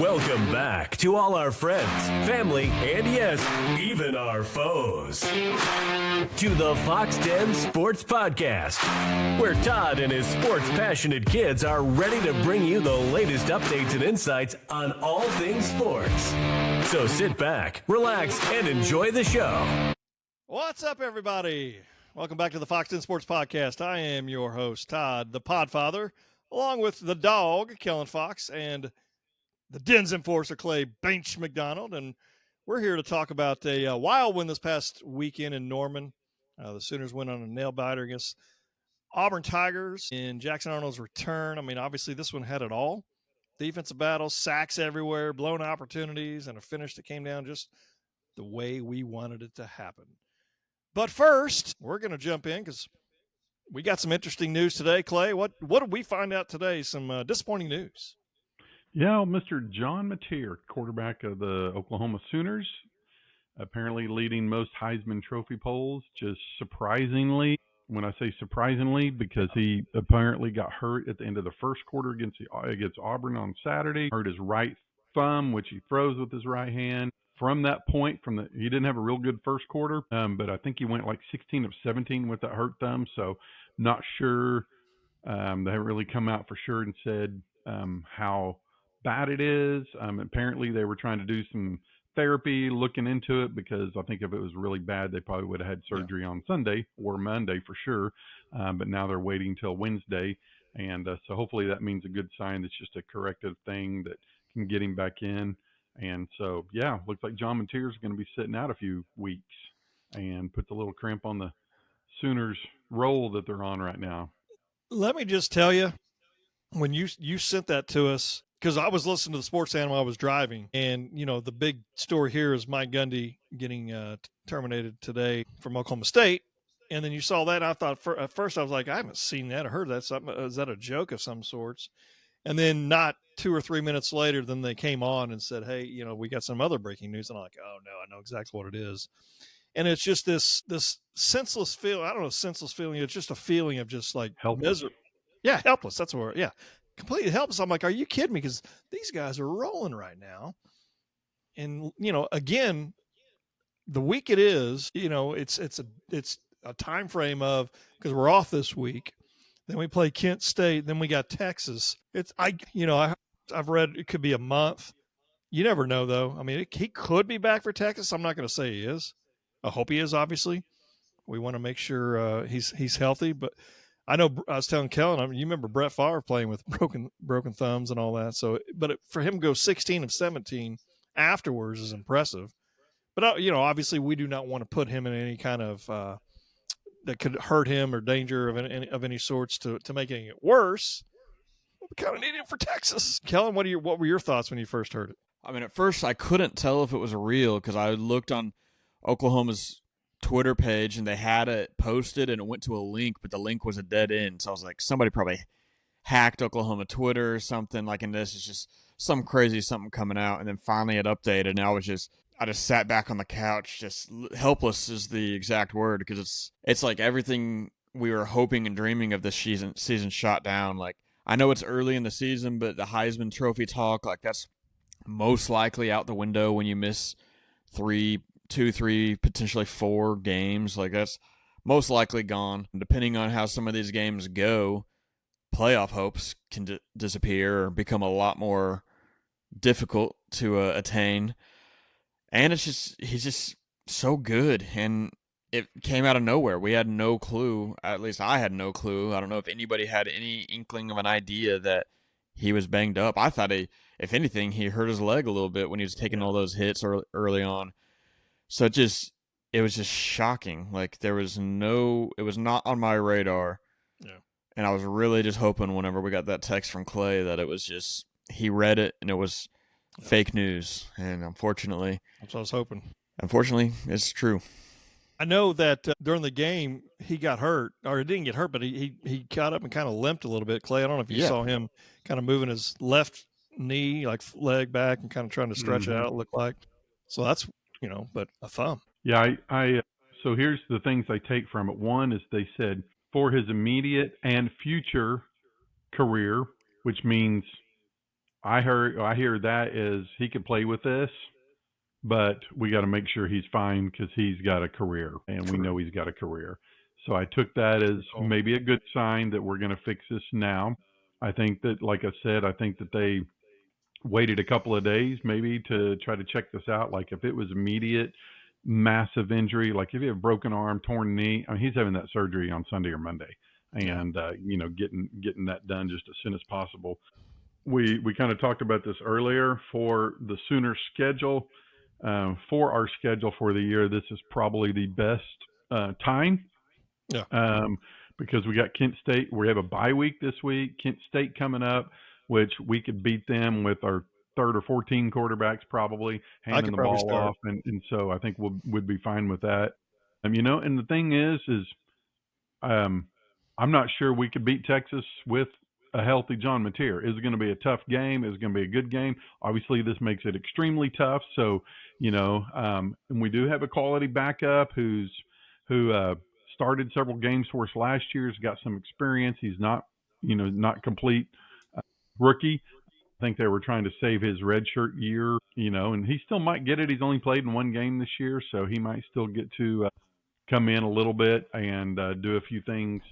Welcome back to all our friends, family, and yes, even our foes. To the Foxx Den Sports Podcast, where Todd and his sports-passionate kids are ready to bring you the latest updates and insights on all things sports. So sit back, relax, and enjoy the show. What's up, everybody? Welcome back to the Foxx Den Sports Podcast. I am your host, Todd, the Podfather, along with the dog, Kellen Fox, and the Den's enforcer, Clay Bench McDonald. And we're here to talk about a wild win this past weekend in Norman. The Sooners went on a nail-biter against Auburn Tigers in Jackson Arnold's return. I mean, obviously, this one had it all. Defensive battles, sacks everywhere, blown opportunities, and a finish that came down just the way we wanted it to happen. But first, we're going to jump in because we got some interesting news today. Clay, what did we find out today? Some disappointing news. Yeah, Mr. John Mateer, quarterback of the Oklahoma Sooners, apparently leading most Heisman Trophy polls, just surprisingly. When I say surprisingly, because he apparently got hurt at the end of the first quarter against Auburn on Saturday, hurt his right thumb, which he throws with his right hand. From that point, he didn't have a real good first quarter, but I think he went like 16 of 17 with that hurt thumb. So not sure. They haven't really come out for sure and said how bad it is. Apparently they were trying to do some therapy looking into it, because I think if it was really bad, they probably would have had surgery on Sunday or Monday for sure. But now they're waiting till Wednesday. And so hopefully that means a good sign. It's just a corrective thing that can get him back in. And so, yeah, looks like John Mateer is going to be sitting out a few weeks and puts a little crimp on the Sooners roll that they're on right now. Let me just tell you, when you sent that to us, because I was listening to the Sports Animal while I was driving, and, you know, the big story here is Mike Gundy getting terminated today from Oklahoma State. And then you saw that, and I thought, at first I was like, I haven't seen that or heard that. Something, is that a joke of some sorts? And then not 2 or 3 minutes later, then they came on and said, hey, you know, we got some other breaking news. And I'm like, oh, no, I know exactly what it is. And it's just this senseless feeling. I don't know, senseless feeling. It's just a feeling of just like misery. Yeah, helpless. That's the word. Yeah, completely helpless. I'm like, are you kidding me? Because these guys are rolling right now. And, you know, again, the week it is, you know, it's a time frame of, because we're off this week. Then we play Kent State. Then we got Texas. I've read it could be a month. You never know, though. I mean, he could be back for Texas. I'm not going to say he is. I hope he is, obviously. We want to make sure he's healthy. But I know I was telling Kellen, you remember Brett Favre playing with broken thumbs and all that. So, but for him to go 16 of 17 afterwards is impressive. But, you know, obviously we do not want to put him in any kind of that could hurt him or danger of any sorts to making it worse. We kind of need him for Texas. Kellen, what were your thoughts when you first heard it? I mean, at first I couldn't tell if it was real, because I looked on Oklahoma's Twitter page and they had it posted and it went to a link, but the link was a dead end. So I was like, somebody probably hacked Oklahoma Twitter or something, like, and this is just some crazy something coming out. And then finally it updated, and I just sat back on the couch, just helpless is the exact word, because it's like everything we were hoping and dreaming of this season shot down. Like, I know it's early in the season, but the Heisman Trophy talk, like, that's most likely out the window when you miss 3, potentially 4 games. Like, that's most likely gone. Depending on how some of these games go, playoff hopes can disappear or become a lot more difficult to attain. And he's just so good, and it came out of nowhere. We had no clue. At least I had no clue. I don't know if anybody had any inkling of an idea that he was banged up. I thought if anything, he hurt his leg a little bit when he was taking all those hits early on. So it was just shocking. Like, it was not on my radar. Yeah. And I was really just hoping whenever we got that text from Clay that it was just, he read it and it was fake news. And unfortunately, that's what I was hoping. Unfortunately, it's true. I know that during the game he got hurt, or he didn't get hurt, but he got up and kind of limped a little bit. Clay, I don't know if you saw him kind of moving his left knee, like leg back, and kind of trying to stretch it out, it looked like. So that's, but a thumb. Yeah, so here's the things I take from it. One is they said for his immediate and future career, which means I hear that is he could play with this, but we got to make sure he's fine because he's got a career, and we know he's got a career. So I took that as maybe a good sign that we're going to fix this now. I think that, like I said, I think that they waited a couple of days maybe to try to check this out. Like if it was immediate, massive injury, like if you have a broken arm, torn knee, I mean, he's having that surgery on Sunday or Monday, and getting that done just as soon as possible. We kind of talked about this earlier for the Sooners schedule. For our schedule for the year, this is probably the best time. Yeah. Because we got Kent State. We have a bye week this week. Kent State coming up, which we could beat them with our third or 14 quarterbacks probably handing the ball off, and so I think we'd be fine with that. And the thing is I'm not sure we could beat Texas with a healthy John Mateer. Is it going to be a tough game? Is it going to be a good game? Obviously, this makes it extremely tough. So, and we do have a quality backup who started several games for us last year. He's got some experience. He's not complete rookie. I think they were trying to save his redshirt year, and he still might get it. He's only played in one game this year, so he might still get to come in a little bit and do a few things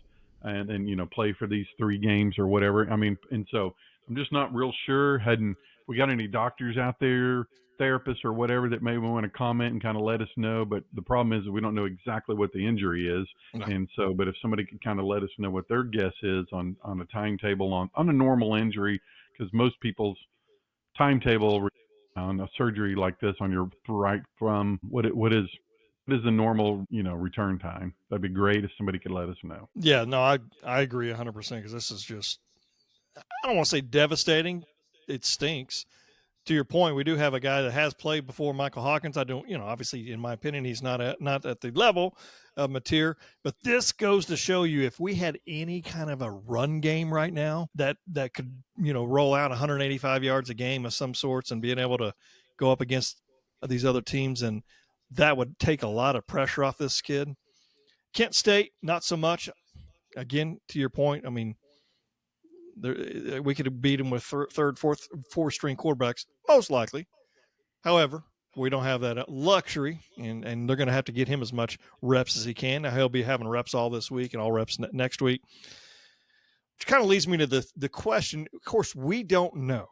and play for these 3 games or whatever. I mean, and so I'm just not real sure. If we got any doctors out there, therapists or whatever that maybe want to comment and kind of let us know. But the problem is that we don't know exactly what the injury is. No. And so, but if somebody could kind of let us know what their guess is on a timetable on a normal injury, because most people's timetable on a surgery like this on your right thumb, what is the normal, return time? That'd be great if somebody could let us know. Yeah, no, I agree 100% because this is just, I don't want to say devastating. It stinks. To your point, we do have a guy that has played before, Michael Hawkins. I don't, obviously, in my opinion, he's not at the level of Mateer. But this goes to show you, if we had any kind of a run game right now that could, roll out 185 yards a game of some sorts and being able to go up against these other teams, and that would take a lot of pressure off this kid. Kent State, not so much. Again, to your point, I mean, we could have beat him with third, fourth string quarterbacks, most likely. However, we don't have that luxury, and they're going to have to get him as much reps as he can. Now, he'll be having reps all this week and all reps next week, which kind of leads me to the question. Of course, we don't know,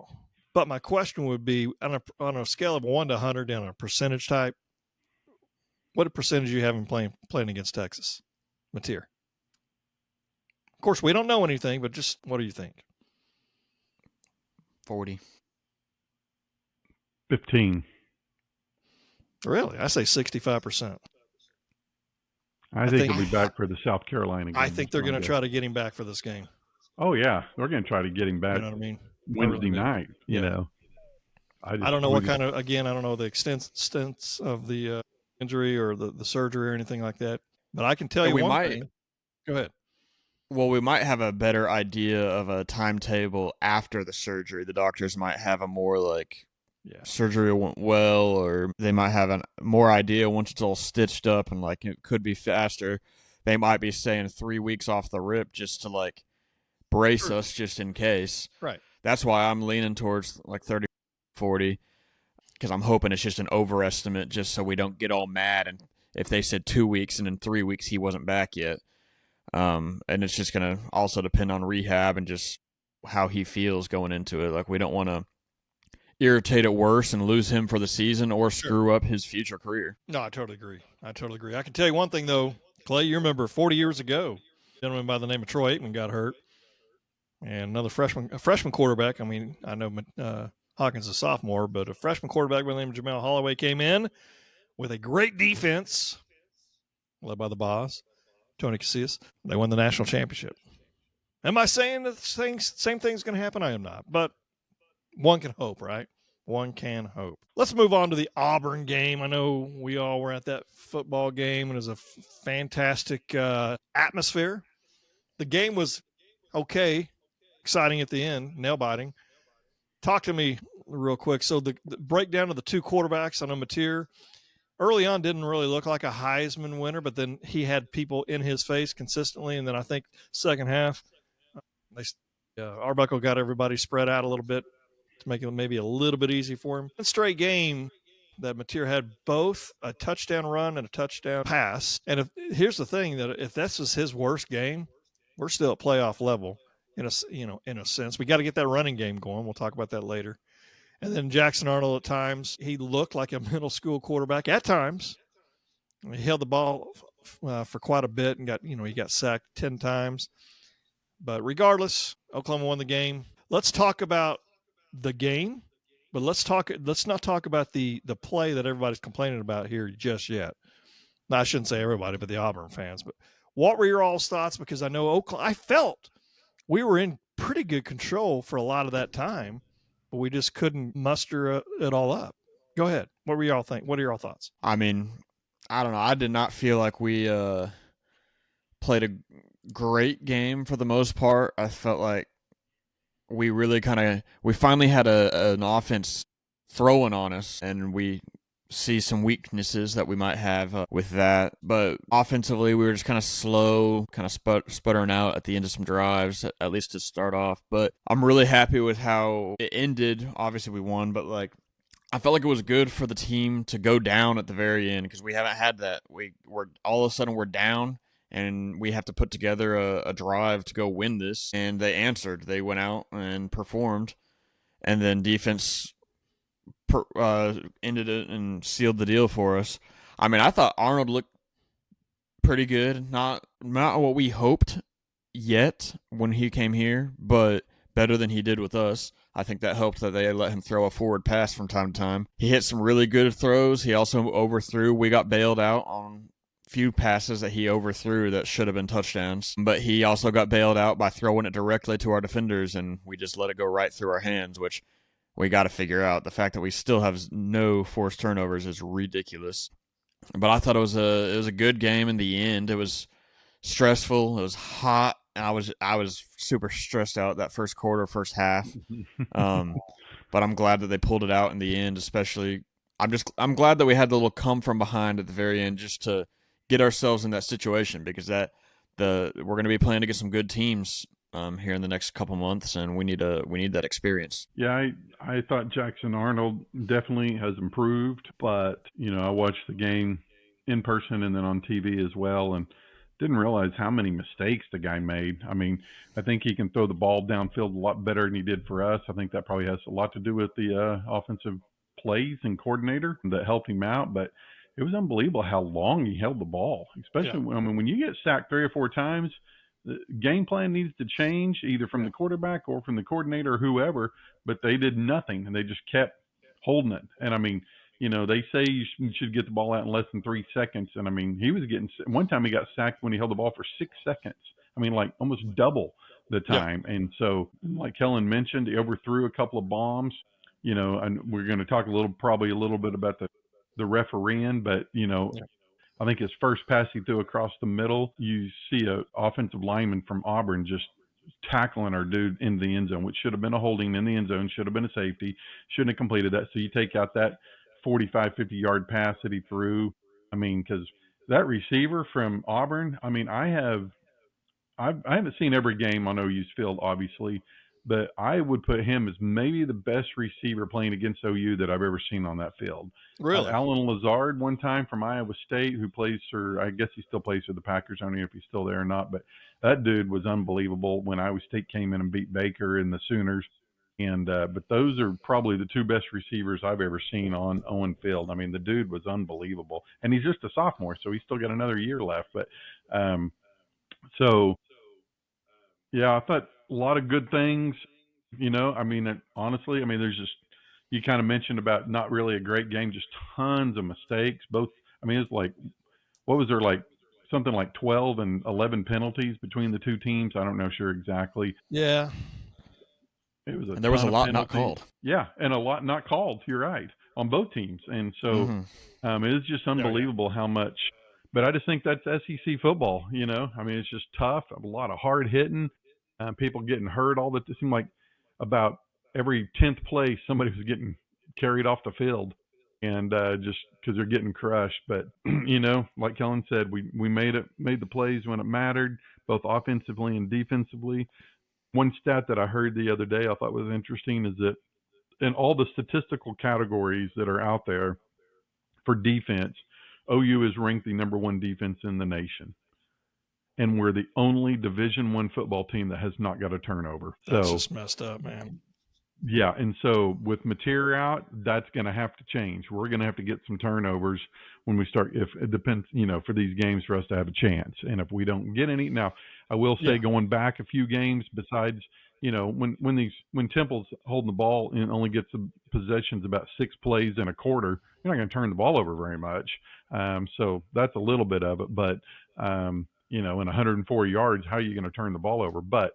but my question would be, on a scale of 1 to 100 on a percentage type, what percentage you have him playing against Texas, Mateer? Of course, we don't know anything, but just what do you think? 40. 15. Really? I say 65%. I think he'll be back for the South Carolina game. I think they're going to try to get him back for this game. Oh, yeah. They're going to try to get him back. You know what I mean? Wednesday night, I don't know I don't know the extent of the injury or the surgery or anything like that. But I can tell you one thing. Go ahead. Well, we might have a better idea of a timetable after the surgery. The doctors might have a more surgery went well, or they might have a more idea once it's all stitched up and it could be faster. They might be saying 3 weeks off the rip just to brace us just in case. Right. That's why I'm leaning towards 30, 40, because I'm hoping it's just an overestimate just so we don't get all mad. And if they said 2 weeks and in 3 weeks he wasn't back yet. And it's just going to also depend on rehab and just how he feels going into it. We don't want to irritate it worse and lose him for the season or screw up his future career. No, I totally agree. I can tell you one thing, though, Clay, you remember 40 years ago, a gentleman by the name of Troy Aikman got hurt, and another freshman quarterback. I mean, I know Hawkins is a sophomore, but a freshman quarterback by the name of Jamel Holloway came in with a great defense led by the boss, Tony Casillas. They won the national championship. Am I saying that same thing's going to happen? I am not. But one can hope, right? One can hope. Let's move on to the Auburn game. I know we all were at that football game, and it was a fantastic atmosphere. The game was okay, exciting at the end, nail-biting. Talk to me real quick. So the breakdown of the 2 quarterbacks, I know Mateer early on didn't really look like a Heisman winner, but then he had people in his face consistently. And then I think second half, Arbuckle got everybody spread out a little bit to make it maybe a little bit easy for him. Straight game that Mateer had both a touchdown run and a touchdown pass. And here's the thing, that if this is his worst game, we're still at playoff level in a sense. We got to get that running game going. We'll talk about that later. And then Jackson Arnold, at times, he looked like a middle school quarterback at times. He held the ball for quite a bit and he got sacked 10 times. But regardless, Oklahoma won the game. Let's talk about the game, but let's not talk about the play that everybody's complaining about here just yet. Now, I shouldn't say everybody, but the Auburn fans. But what were your all's thoughts? Because I know I felt we were in pretty good control for a lot of that time, but we just couldn't muster it all up. Go ahead. What were y'all think? What are your thoughts? I mean, I don't know. I did not feel like we played a great game for the most part. I felt like we really we finally had an offense throwing on us, and we see some weaknesses that we might have with that. But offensively, we were just kind of slow, kind of sputtering out at the end of some drives, at least to start off. But I'm really happy with how it ended. Obviously, we won, but I felt like it was good for the team to go down at the very end, because we haven't had that. We're all of a sudden we're down, and we have to put together a drive to go win this. And they answered. They went out and performed, and then defense ended it and sealed the deal for us. I mean, I thought Arnold looked pretty good. Not what we hoped yet when he came here, but better than he did with us. I think that helped that they let him throw a forward pass from time to time. He hit some really good throws. He also overthrew. We got bailed out on a few passes that he overthrew that should have been touchdowns. But he also got bailed out by throwing it directly to our defenders, and we just let it go right through our hands, which we got to figure out. The fact that we still have no forced turnovers is ridiculous. But I thought it was a good game in the end. It was stressful. It was hot. And I was super stressed out that first quarter, first half. But I'm glad that they pulled it out in the end. Especially, I'm glad that we had the little come from behind at the very end just to get ourselves in that situation, because we're going to be playing against some good teams here in the next couple months, and we need that experience. Yeah, I thought Jackson Arnold definitely has improved, but I watched the game in person and then on TV as well, and didn't realize how many mistakes the guy made. I mean, I think he can throw the ball downfield a lot better than he did for us. I think that probably has a lot to do with the offensive plays and coordinator that helped him out. But it was unbelievable how long he held the ball, especially when you get sacked 3 or 4 times. The game plan needs to change either from the quarterback or from the coordinator or whoever, but they did nothing, and they just kept holding it. And, I mean, they say you should get the ball out in less than 3 seconds. And, I mean, he was one time he got sacked when he held the ball for 6 seconds. I mean, like almost double the time. Yep. And so, like Kellen mentioned, he overthrew a couple of bombs, and we're going to talk probably a little bit about the refereeing, but, I think his first pass he threw across the middle, you see a offensive lineman from Auburn just tackling our dude in the end zone, which should have been a holding in the end zone, should have been a safety, shouldn't have completed that. So you take out that 45, 50-yard pass that he threw. I mean, because that receiver from Auburn, I mean, I haven't seen every game on OU's field, obviously, but I would put him as maybe the best receiver playing against OU that I've ever seen on that field. Really? Alan Lazard one time from Iowa State, who plays for, I guess he still plays for the Packers. I don't know if he's still there or not, but that dude was unbelievable when Iowa State came in and beat Baker and the Sooners. And but those are probably the 2 best receivers I've ever seen on Owen Field. I mean, the dude was unbelievable. And he's just a sophomore, so he's still got another year left. But yeah, I thought a lot of good things, I mean, honestly, I mean, there's just, you kind of mentioned about not really a great game, just tons of mistakes. Both, I mean, it's like, what was there, like something like 12 and 11 penalties between the 2 teams? I don't know sure exactly. Yeah. It was there was a lot not called. Yeah, and a lot not called. You're right, on both teams. And so it is just unbelievable how much. But I just think that's SEC football, I mean, it's just tough, a lot of hard hitting, people getting hurt it seemed like about every 10th play somebody was getting carried off the field, and just because they're getting crushed. But, like Kellen said, we made the plays when it mattered, both offensively and defensively. One stat that I heard the other day I thought was interesting is that in all the statistical categories that are out there for defense, OU is ranked the number one defense in the nation. And we're the only Division I football team that has not got a turnover. That's just messed up, man. Yeah, and so with Mateer out, that's going to have to change. We're going to have to get some turnovers when we start. If it depends, for these games for us to have a chance. And if we don't get any, now I will say going back a few games, besides when Temple's holding the ball and only gets the possessions about 6 plays in a quarter, you're not going to turn the ball over very much. So that's a little bit of it, but in 104 yards, how are you going to turn the ball over? But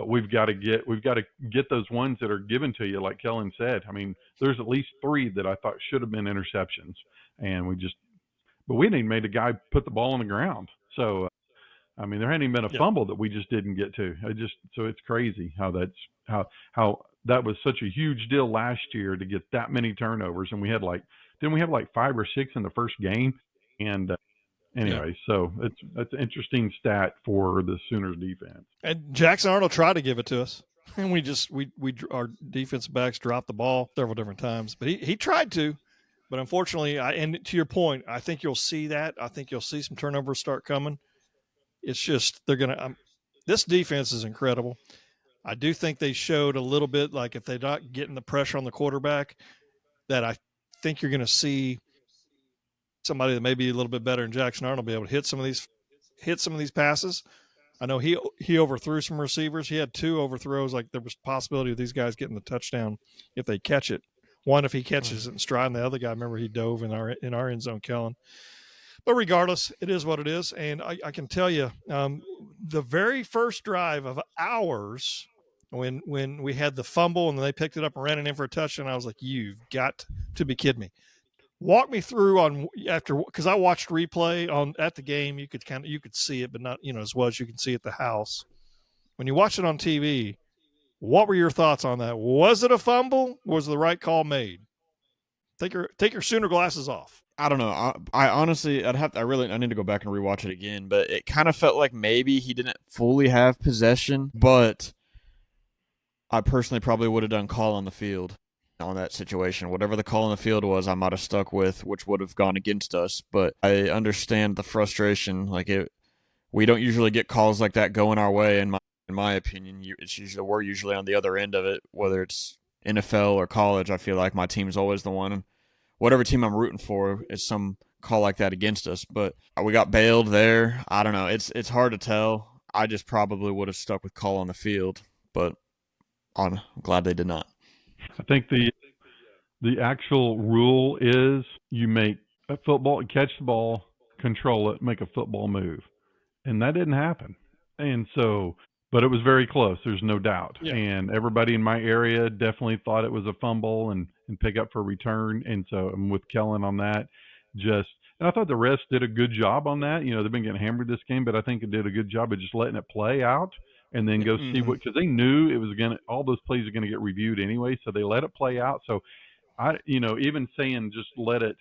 we've got to get those ones that are given to you, like Kellen said. I mean, there's at least 3 that I thought should have been interceptions, and we didn't even made a guy put the ball on the ground. So, I mean, there hadn't even been a fumble that we just didn't get to. So it's crazy how that was such a huge deal last year to get that many turnovers, and didn't we have like 5 or 6 in the first game? And anyway, so that's an interesting stat for the Sooners defense. And Jackson Arnold tried to give it to us, and our defensive backs dropped the ball several different times. But he tried to, but unfortunately, and to your point, I think you'll see that. I think you'll see some turnovers start coming. It's just they're gonna. This defense is incredible. I do think they showed a little bit, like if they're not getting the pressure on the quarterback, that I think you're going to see somebody that may be a little bit better than Jackson Arnold be able to hit some of these passes. I know he overthrew some receivers. He had 2 overthrows. Like there was possibility of these guys getting the touchdown if they catch it. One if he catches it in stride, and the other guy, remember, he dove in our end zone, Kellen. But regardless, it is what it is. And I can tell you, the very first drive of ours, when we had the fumble and they picked it up and ran it in for a touchdown, I was like, you've got to be kidding me. Walk me through because I watched replay at the game. You could see it, but not as well as you can see at the house. When you watch it on TV, what were your thoughts on that? Was it a fumble? Was the right call made? Take your Sooner glasses off. I don't know. I honestly, I need to go back and rewatch it again, but it kind of felt like maybe he didn't fully have possession, but I personally probably would have done call on the field on that situation. Whatever the call on the field was, I might have stuck with, which would have gone against us, but I understand the frustration. We don't usually get calls like that going our way, in my opinion. We're usually on the other end of it, whether it's NFL or college. I feel like my team's always the one. Whatever team I'm rooting for is some call like that against us, but we got bailed there. I don't know. It's hard to tell. I just probably would have stuck with call on the field, but I'm glad they did not. I think the actual rule is you make a football, catch the ball, control it, make a football move, and that didn't happen. And so, but it was very close. There's no doubt. Yeah. And everybody in my area definitely thought it was a fumble and pick up for a return. And so I'm with Kellen on that. And I thought the refs did a good job on that. They've been getting hammered this game, but I think it did a good job of just letting it play out and then go see because they knew it was all those plays are going to get reviewed anyway. So they let it play out. So even saying just let it,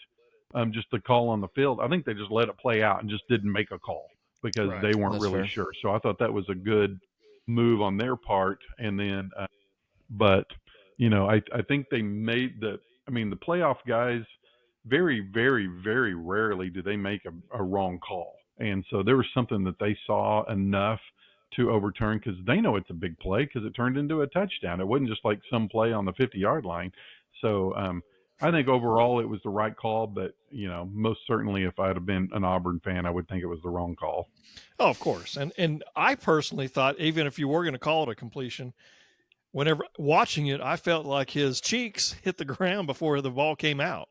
just the call on the field, I think they just let it play out and just didn't make a call because they weren't really sure. So I thought that was a good move on their part. And then, I think they made the playoff guys very, very, very rarely do they make a wrong call. And so there was something that they saw enough to overturn because they know it's a big play because it turned into a touchdown. It wasn't just like some play on the 50-yard line. So I think overall it was the right call, but most certainly if I'd have been an Auburn fan, I would think it was the wrong call. Oh, of course. And I personally thought even if you were going to call it a completion, whenever watching it, I felt like his cheeks hit the ground before the ball came out.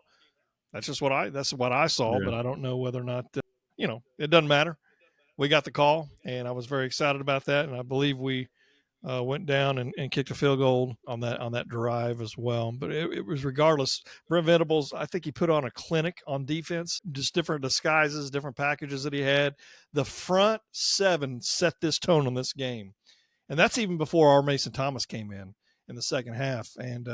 That's what I saw, but I don't know whether or not, it doesn't matter. We got the call, and I was very excited about that, and I believe we went down and kicked a field goal on that drive as well. But it was regardless. Brent Venables, I think he put on a clinic on defense, just different disguises, different packages that he had. The front 7 set this tone on this game, and that's even before our Mason Thomas came in the second half, and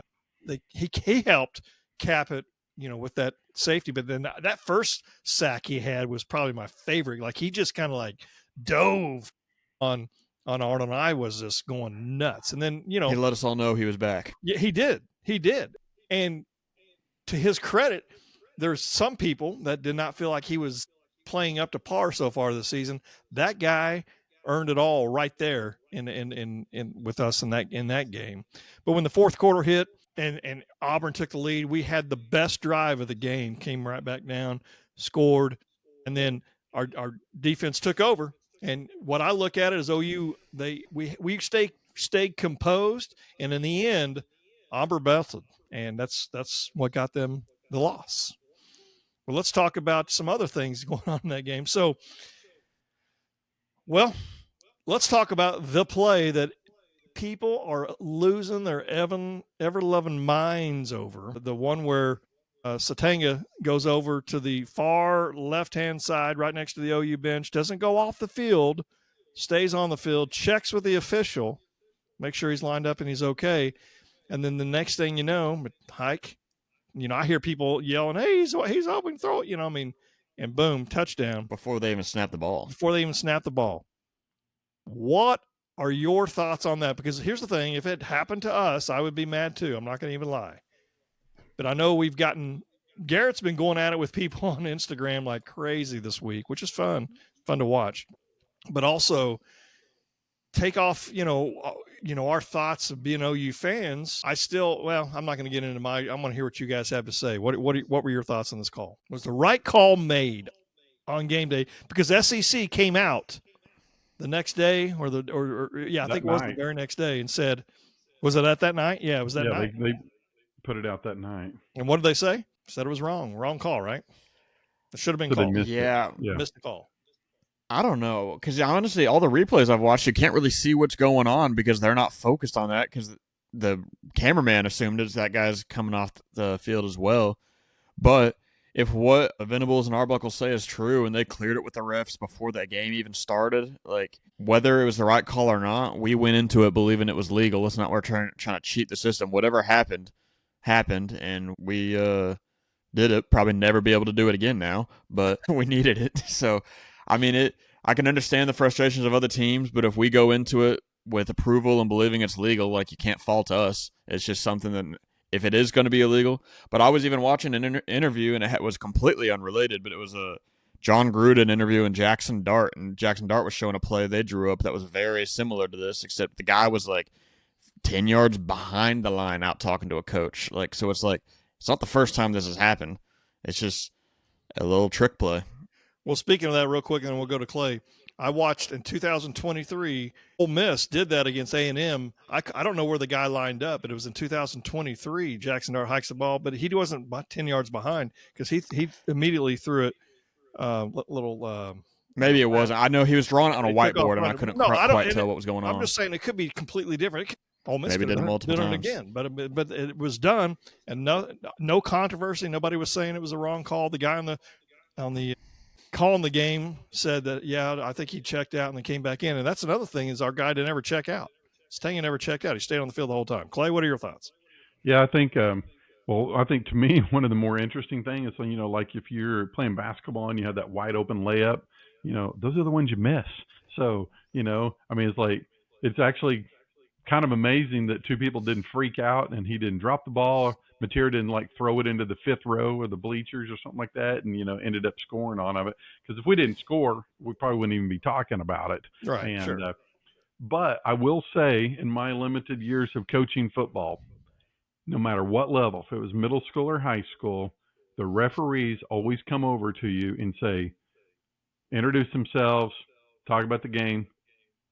he helped cap it. With that safety, but then that first sack he had was probably my favorite. Like he just kind of like dove on on Arnold, and I was just going nuts. And then, He let us all know he was back. Yeah, he did. And to his credit, there's some people that did not feel like he was playing up to par so far this season. That guy earned it all right there in with us in that game. But when the fourth quarter hit and Auburn took the lead, we had the best drive of the game, came right back down, scored, and then our defense took over. And what I look at it is OU, we stayed composed, and in the end, Auburn belted, and that's what got them the loss. Well, let's talk about some other things going on in that game. So, well, let's talk about the play that people are losing their ever-loving minds over. The one where Sategna goes over to the far left-hand side right next to the OU bench, doesn't go off the field, stays on the field, checks with the official, make sure he's lined up and he's okay. And then the next thing you know, hike, I hear people yelling, hey, he's open, throw it, and boom, touchdown. Before they even snap the ball. What are your thoughts on that? Because here's the thing, if it happened to us, I would be mad too. I'm not going to even lie. But I know Garrett's been going at it with people on Instagram like crazy this week, which is fun to watch. But also take off, our thoughts of being OU fans. I'm not going to get into I want to hear what you guys have to say. What were your thoughts on this call? Was the right call made on game day? Because SEC came out the next day, I think it was the very next day, and said, was it at that night? Yeah, it was that night. They put it out that night. And what did they say? Said it was wrong call, right? It should have been called. Missed the call. I don't know, because honestly, all the replays I've watched, you can't really see what's going on because they're not focused on that, because the cameraman assumed that guy's coming off the field as well. But if what Venables and Arbuckle say is true, and they cleared it with the refs before that game even started, like whether it was the right call or not, we went into it believing it was legal. It's not we're trying to cheat the system. Whatever happened, and we did it. Probably never be able to do it again now, but we needed it. So, I mean, I can understand the frustrations of other teams, but if we go into it with approval and believing it's legal, like, you can't fault us. It's just something that, if it is going to be illegal. But I was even watching an interview, and it was completely unrelated, but it was a John Gruden interview and Jackson Dart, and Jackson Dart was showing a play they drew up that was very similar to this, except the guy was like 10 yards behind the line out talking to a coach. Like, so it's like, it's not the first time this has happened. It's just a little trick play. Well, speaking of that real quick, and we'll go to Clay. I watched in 2023, Ole Miss did that against A&M. I don't know where the guy lined up, but it was in 2023. Jackson Dart hikes the ball, but he wasn't about 10 yards behind because he immediately threw it Maybe it wasn't. I know he was drawing it on a whiteboard, and I couldn't quite tell what was going on. I'm just saying it could be completely different. Ole Miss maybe did it multiple times again, but it was done, and no controversy. Nobody was saying it was a wrong call. The guy on the calling the game said that, I think he checked out and then came back in. And that's another thing, is our guy didn't ever check out. Sategna never checked out. He stayed on the field the whole time. Clay, what are your thoughts? Yeah, I think, I think to me, one of the more interesting things is, like if you're playing basketball and you have that wide open layup, those are the ones you miss. So, it's like, it's actually kind of amazing that two people didn't freak out and he didn't drop the ball. Mateer didn't throw it into the fifth row or the bleachers or something like that, and ended up scoring on it. Because if we didn't score, we probably wouldn't even be talking about it. Right. And, sure. But I will say, in my limited years of coaching football, no matter what level, if it was middle school or high school, the referees always come over to you and say, introduce themselves, talk about the game.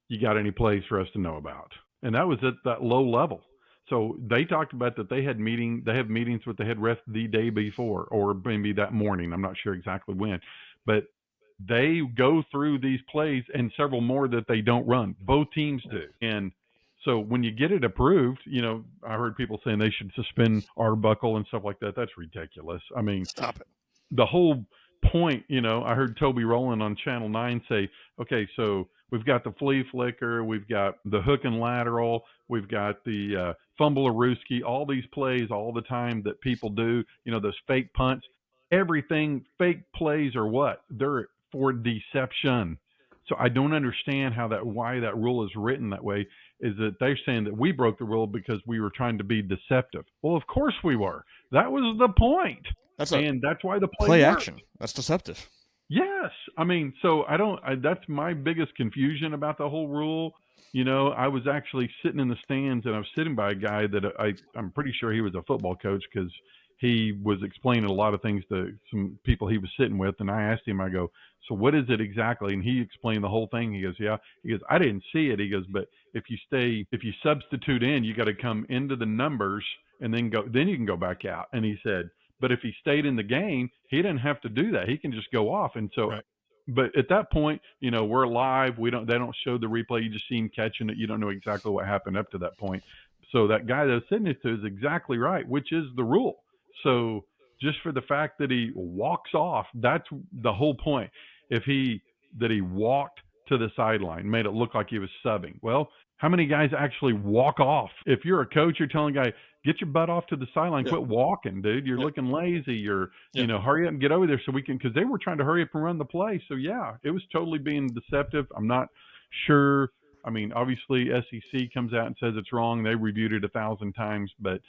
You got any plays for us to know about? And that was at that low level. So they talked about that they have meetings with the head ref the day before, or maybe that morning. I'm not sure exactly when, but they go through these plays and several more that they don't run. Both teams do. And so when you get it approved, I heard people saying they should suspend Arbuckle and stuff like that. That's ridiculous. I mean, stop it. The whole point, I heard Toby Rowland on Channel 9 say, okay, so we've got the flea flicker, we've got the hook and lateral, we've got the fumble-a-rooski, all these plays all the time that people do, those fake punts. Everything, fake plays are what? They're for deception. So I don't understand why that rule is written that way. Is that they're saying that we broke the rule because we were trying to be deceptive? Well, of course we were. That was the point. That's why the play action. That's deceptive. Yes. I mean, so that's my biggest confusion about the whole rule. I was actually sitting in the stands, and I was sitting by a guy that I'm pretty sure he was a football coach, because he was explaining a lot of things to some people he was sitting with. And I asked him, I go, so what is it exactly? And he explained the whole thing. He goes, yeah. He goes, I didn't see it. He goes, but if you substitute in, you got to come into the numbers and then you can go back out. And he said, but if he stayed in the game, he didn't have to do that. He can just go off. And so, right. But at that point, we're live. They don't show the replay. You just see him catching it. You don't know exactly what happened up to that point. So that guy that was sitting next to is exactly right, which is the rule. So just for the fact that he walks off, that's the whole point. That he walked to the sideline, made it look like he was subbing. Well, how many guys actually walk off? If you're a coach, you're telling a guy, get your butt off to the sideline, quit walking, dude. You're looking lazy. Hurry up and get over there so we can, because they were trying to hurry up and run the play. So yeah, it was totally being deceptive. I'm not sure. I mean, obviously SEC comes out and says it's wrong. They reviewed it 1,000 times, but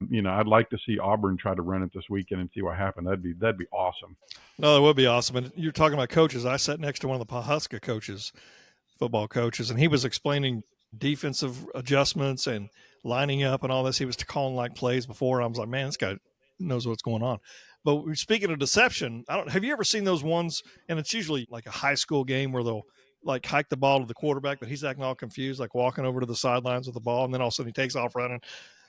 I'd like to see Auburn try to run it this weekend and see what happened. That'd be awesome. No, that would be awesome. And you're talking about coaches. I sat next to one of the Pahuska coaches, football coaches, and he was explaining defensive adjustments and lining up and all this. He was calling like plays before. And I was like, man, this guy knows what's going on. But speaking of deception, have you ever seen those ones? And it's usually like a high school game where they'll like hike the ball to the quarterback, but he's acting all confused, like walking over to the sidelines with the ball, and then all of a sudden he takes off running.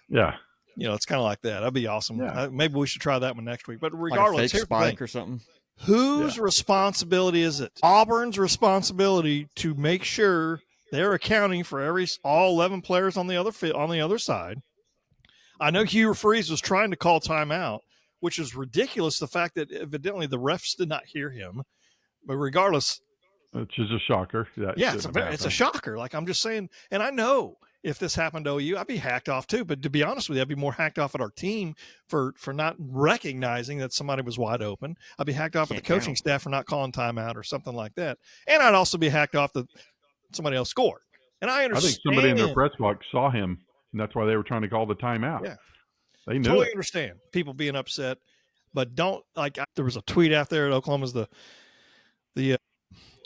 Yeah. It's kind of like that. That'd be awesome. Yeah. Maybe we should try that one next week. But regardless, like a fake spike or something. Whose responsibility is it? Auburn's responsibility to make sure they're accounting for all 11 players on the other side. I know Hugh Freeze was trying to call timeout, which is ridiculous. The fact that evidently the refs did not hear him, but regardless, which is a shocker. It's a shocker. Like I'm just saying, and I know if this happened to OU, I'd be hacked off too. But to be honest with you, I'd be more hacked off at our team for not recognizing that somebody was wide open. I'd be hacked off at the coaching staff for not calling timeout or something like that. And I'd also be hacked off that somebody else scored. And I understand. I think somebody in their press box saw him, and that's why they were trying to call the timeout. Yeah, they knew. Totally understand people being upset, but don't there was a tweet out there at Oklahoma's the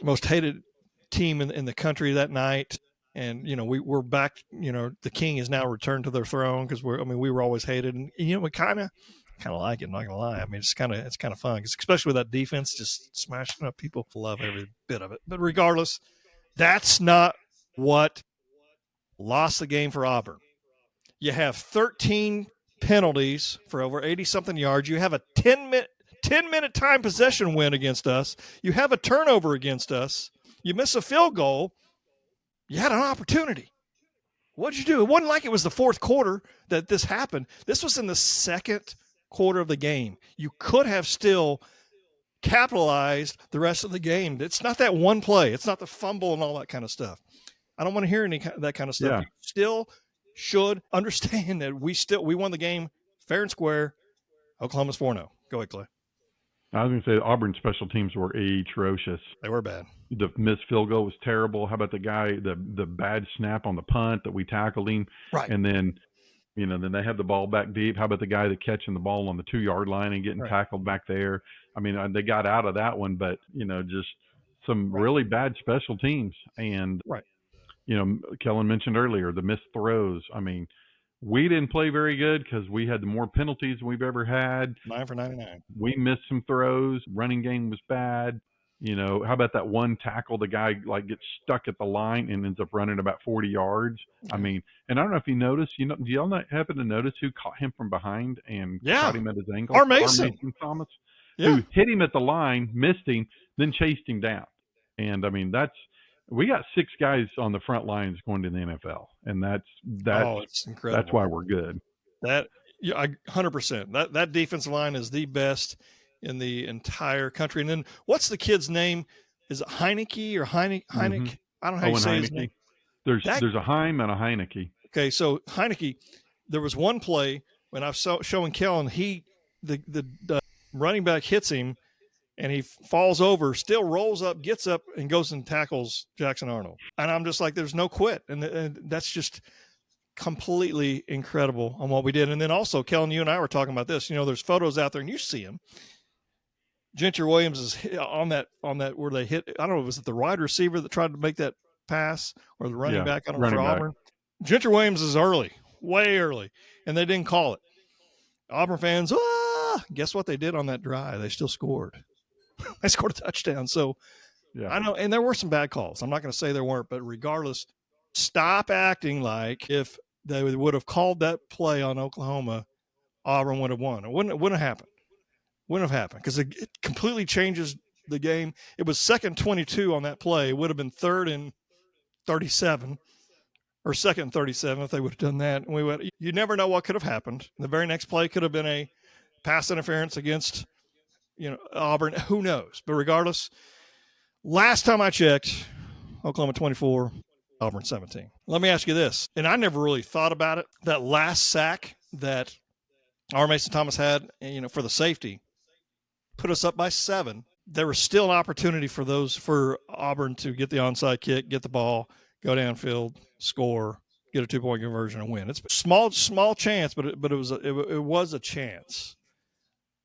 most hated team in the country that night. And, we're back, the king is now returned to their throne because we were always hated. And, we kind of like it, I'm not going to lie. I mean, it's kind of fun, because especially with that defense, just smashing up. People love every bit of it. But regardless, that's not what lost the game for Auburn. You have 13 penalties for over 80-something yards. You have a 10-minute time possession win against us. You have a turnover against us. You miss a field goal. You had an opportunity. What'd you do? It wasn't like it was the fourth quarter that this happened. This was in the second quarter of the game. You could have still capitalized the rest of the game. It's not that one play. It's not the fumble and all that kind of stuff. I don't want to hear any of that kind of stuff. Yeah. You still should understand that we won the game fair and square. Oklahoma's 4-0. Go ahead, Clay. I was going to say Auburn special teams were atrocious. They were bad. The missed field goal was terrible. How about the guy, the bad snap on the punt that we tackled him? Right. And then, then they had the ball back deep. How about the guy that catching the ball on the 2-yard line and getting tackled back there? I mean, they got out of that one, but, just some really bad special teams. And, Kellen mentioned earlier, the missed throws. I mean, we didn't play very good because we had more penalties than we've ever had. 9 for 99. We missed some throws. Running game was bad. How about that one tackle? The guy gets stuck at the line and ends up running about 40 yards. Okay. I mean, and I don't know if you noticed, do y'all not happen to notice who caught him from behind and caught him at his ankle? Our Mason Thomas, who hit him at the line, missed him, then chased him down. And I mean, we got 6 guys on the front lines going to the NFL, and that's it's incredible. That's why we're good. 100%. That defensive line is the best in the entire country. And then what's the kid's name? Is it Heineke or Heineck? Mm-hmm. I don't know how you say his name. There's a Heim and a Heineke. Okay, so Heineke, there was one play when I was showing Kellen, the running back hits him, and he falls over, still rolls up, gets up, and goes and tackles Jackson Arnold. And I'm just like, there's no quit. And that's just completely incredible on what we did. And then also, Kellen, you and I were talking about this. There's photos out there, and you see them. Gentry Williams is on that where they hit. I don't know, was it the wide receiver that tried to make that pass or the running back? I don't know, for Auburn. Gentry Williams is early, way early, and they didn't call it. Auburn fans, guess what they did on that drive? They still scored. They scored a touchdown. So yeah. I know, and there were some bad calls. I'm not going to say there weren't, but regardless, stop acting like if they would have called that play on Oklahoma, Auburn would have won. It wouldn't have happened. Wouldn't have happened because it completely changes the game. It was 2nd 22 on that play. It would have been 3rd and 37 or 2nd and 37 if they would have done that. And you never know what could have happened. The very next play could have been a pass interference against Auburn. Who knows? But regardless, last time I checked, Oklahoma 24, Auburn 17. Let me ask you this, and I never really thought about it. That last sack that R. Mason Thomas had, for the safety, put us up by 7. There was still an opportunity for Auburn to get the onside kick, get the ball, go downfield, score, get a 2-point conversion, and win. It's a small chance, but it was a chance.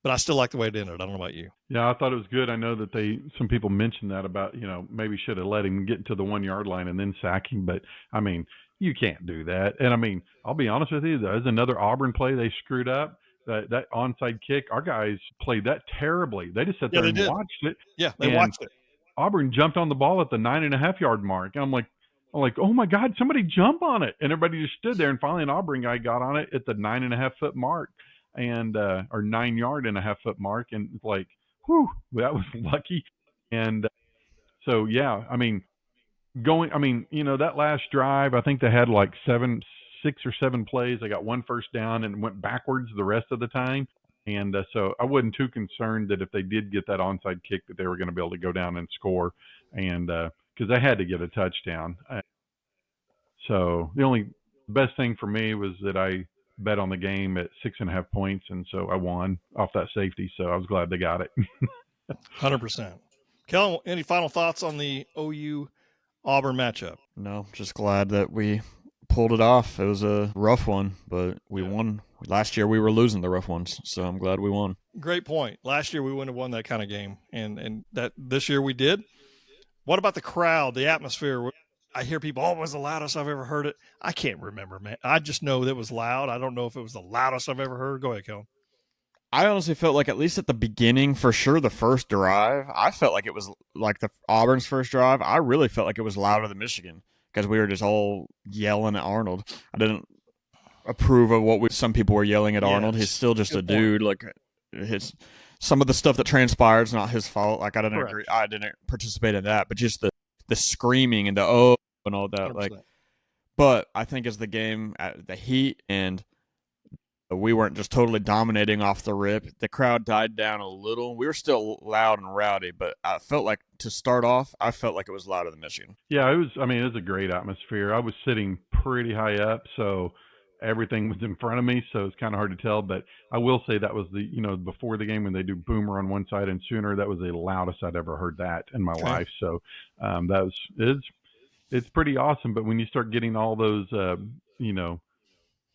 But I still like the way it ended. I don't know about you. Yeah, I thought it was good. I know that some people mentioned that about, maybe should have let him get to the 1-yard line and then sack him. But, I mean, you can't do that. And, I mean, I'll be honest with you. There's another Auburn play they screwed up. That onside kick, our guys played that terribly. They just sat there and watched it. Yeah, they watched it. Auburn jumped on the ball at the 9.5-yard mark. And I'm like, oh my God, somebody jump on it. And everybody just stood there. And finally an Auburn guy got on it at the 9.5-foot mark and, or 9-yard-and-a-half-foot mark. And it's like, whew, that was lucky. And so, yeah, I mean, that last drive, I think they had like 6 or 7 plays. They got 1 first down and went backwards the rest of the time. And so I wasn't too concerned that if they did get that onside kick that they were going to be able to go down and score. And because they had to get a touchdown. So the best thing for me was that I bet on the game at 6.5 points. And so I won off that safety. So I was glad they got it. 100%. Kellen, any final thoughts on the OU Auburn matchup? No, just glad that we pulled it off. It was a rough one, but we won. Last year we were losing the rough ones, so I'm glad we won. Great point. Last year we wouldn't have won that kind of game, and that this year we did. What about the crowd, the atmosphere? I hear people, it was the loudest I've ever heard it. I can't remember, man. I just know that it was loud. I don't know if it was the loudest I've ever heard. Go ahead, Kellen. I honestly felt like, at least at the beginning, for sure, the first drive, I felt like it was like the Auburn's first drive. I really felt like it was louder than Michigan because we were just all yelling at Arnold. I didn't approve of what some people were yelling at Arnold. He's still just a dude. Like some of the stuff that transpired is not his fault. Like I didn't agree. I didn't participate in that, but just the screaming and the and all that. 100%. Like, but I think as the game, the heat and we weren't just totally dominating off the rip. The crowd died down a little. We were still loud and rowdy, but I felt like to start off, I felt like it was louder than Michigan. Yeah, it was. I mean, it was a great atmosphere. I was sitting pretty high up, so everything was in front of me, so it's kind of hard to tell. But I will say that was before the game when they do Boomer on one side and Sooner, that was the loudest I'd ever heard that in my life. So it's pretty awesome. But when you start getting all those,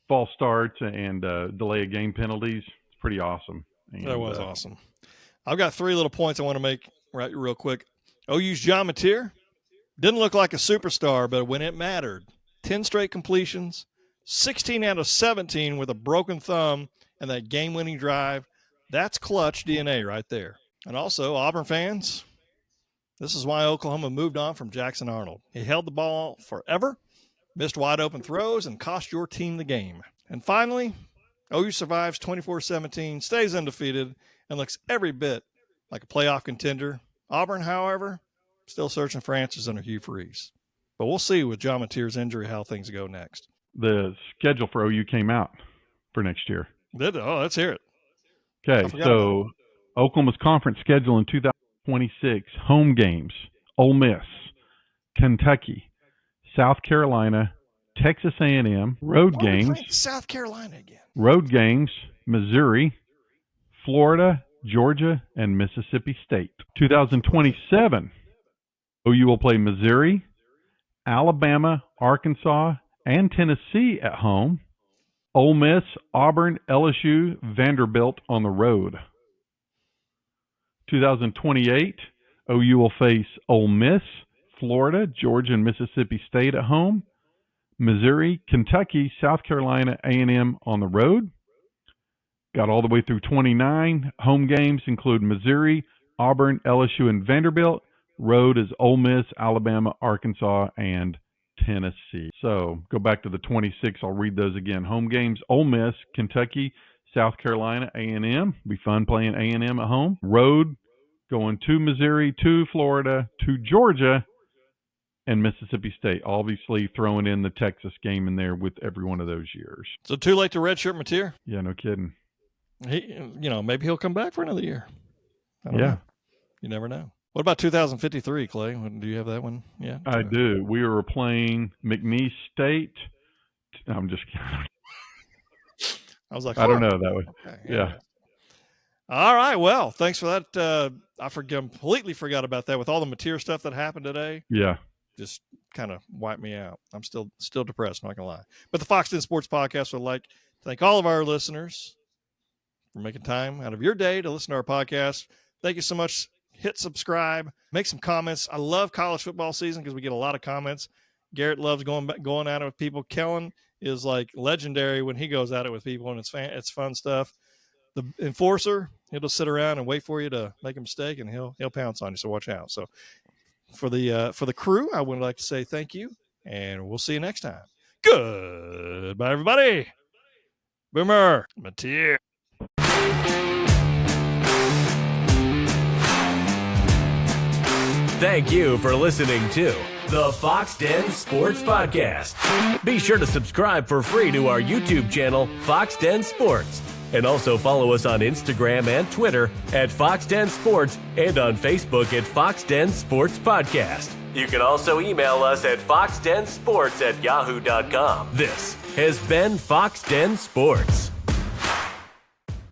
false starts and delay of game penalties, it's pretty awesome. And, that was awesome. I've got 3 little points I want to make real quick. OU's John Mateer didn't look like a superstar, but when it mattered, 10 straight completions, 16 out of 17 with a broken thumb and that game-winning drive. That's clutch DNA right there. And also, Auburn fans, this is why Oklahoma moved on from Jackson Arnold. He held the ball forever, missed wide-open throws, and cost your team the game. And finally, OU survives 24-17, stays undefeated, and looks every bit like a playoff contender. Auburn, however, still searching for answers under Hugh Freeze. But we'll see with John Mateer's injury how things go next. The schedule for OU came out for next year. Let's hear it. Okay, so Oklahoma's conference schedule in 2026, home games, Ole Miss, Kentucky, South Carolina, Texas A&M, South Carolina again. Road games, Missouri, Florida, Georgia, and Mississippi State. 2027, OU will play Missouri, Alabama, Arkansas, and Tennessee at home. Ole Miss, Auburn, LSU, Vanderbilt on the road. 2028, OU will face Ole Miss, Florida, Georgia, and Mississippi State at home. Missouri, Kentucky, South Carolina, A&M on the road. Got all the way through 29. Home games include Missouri, Auburn, LSU, and Vanderbilt. Road is Ole Miss, Alabama, Arkansas, and Tennessee. So go back to the 26. I'll read those again. Home games: Ole Miss, Kentucky, South Carolina, A&M. Be fun playing A&M at home. Road going to Missouri, to Florida, to Georgia, and Mississippi State. Obviously throwing in the Texas game in there with every one of those years. So too late to redshirt Mateer? Yeah, no kidding. Maybe he'll come back for another year. I don't know. You never know. What about 2053, Clay? Do you have that one? Yeah, I do. We were playing McNeese State. I'm just kidding. I was like, I don't know that one. Okay, yeah. All right. Well, thanks for that. I completely forgot about that with all the Mateer stuff that happened today. Yeah. Just kind of wiped me out. I'm still depressed, not gonna lie. But the Foxx Den Sports Podcast would like to thank all of our listeners for making time out of your day to listen to our podcast. Thank you so much. Hit subscribe, make some comments. I love college football season because we get a lot of comments. Garrett loves going at it with people. Kellen is like legendary when he goes at it with people, and it's fun stuff. The enforcer, he'll just sit around and wait for you to make a mistake, and he'll pounce on you. So watch out. So for the crew, I would like to say thank you, and we'll see you next time. Goodbye, everybody. Boomer Mateer. Thank you for listening to the Foxx Den Sports Podcast. Be sure to subscribe for free to our YouTube channel, Foxx Den Sports. And also follow us on Instagram and Twitter at Foxx Den Sports and on Facebook at Foxx Den Sports Podcast. You can also email us at foxdensports@yahoo.com. This has been Foxx Den Sports.